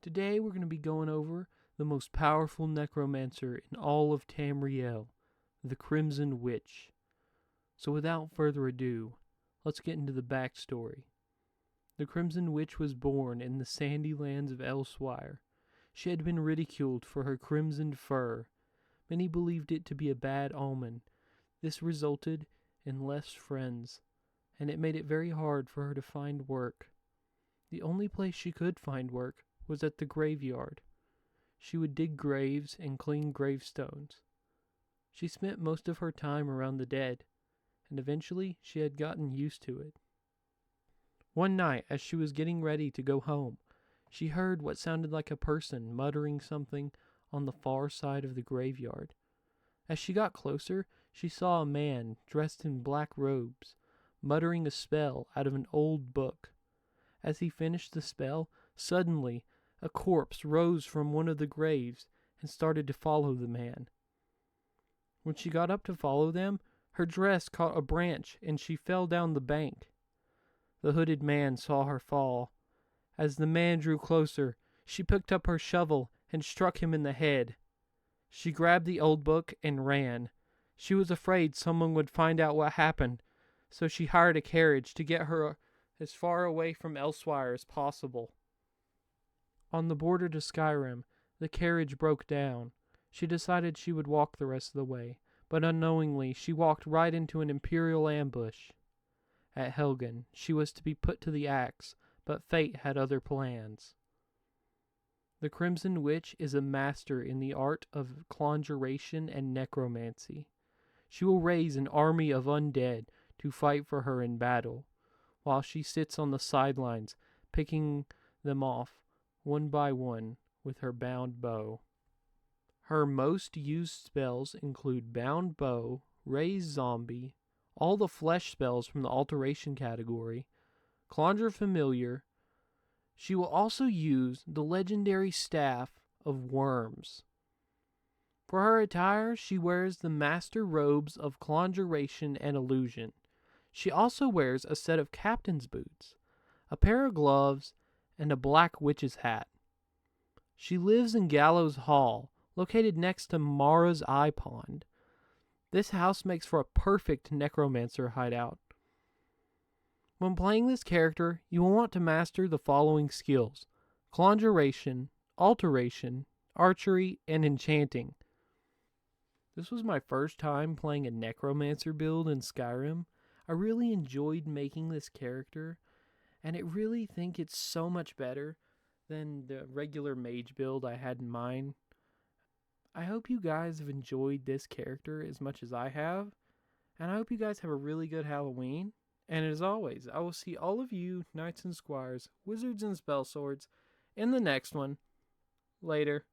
Today we're going to be going over the most powerful necromancer in all of Tamriel, the Crimson Witch. So without further ado, let's get into the backstory. The Crimson Witch was born in the sandy lands of Elswire. She had been ridiculed for her crimson fur. Many believed it to be a bad omen. This resulted in less friends, and it made it very hard for her to find work. The only place she could find work was at the graveyard. She would dig graves and clean gravestones. She spent most of her time around the dead, and eventually she had gotten used to it. One night, as she was getting ready to go home, she heard what sounded like a person muttering something on the far side of the graveyard. As she got closer, she saw a man dressed in black robes, muttering a spell out of an old book. As he finished the spell, suddenly a corpse rose from one of the graves and started to follow the man. When she got up to follow them, her dress caught a branch and she fell down the bank. The hooded man saw her fall. As the man drew closer, she picked up her shovel and struck him in the head. She grabbed the old book and ran. She was afraid someone would find out what happened, so she hired a carriage to get her as far away from Elswire as possible. On the border to Skyrim, the carriage broke down. She decided she would walk the rest of the way, but unknowingly she walked right into an Imperial ambush. At Helgen, she was to be put to the axe, but fate had other plans. The Crimson Witch is a master in the art of conjuration and necromancy. She will raise an army of undead to fight for her in battle, while she sits on the sidelines, picking them off one by one with her bound bow. Her most used spells include Bound Bow, Raise Zombie, all the flesh spells from the Alteration category, Conjure Familiar. She will also use the legendary Staff of Worms. For her attire, she wears the Master Robes of Conjuration and Illusion. She also wears a set of captain's boots, a pair of gloves, and a black witch's hat. She lives in Gallows Hall, located next to Mara's Eye Pond. This house makes for a perfect necromancer hideout. When playing this character, you will want to master the following skills: Conjuration, Alteration, Archery, and Enchanting. This was my first time playing a necromancer build in Skyrim. I really enjoyed making this character, and I really think it's so much better than the regular mage build I had in mind. I hope you guys have enjoyed this character as much as I have, and I hope you guys have a really good Halloween. And as always, I will see all of you, knights and squires, wizards and spell swords, in the next one. Later.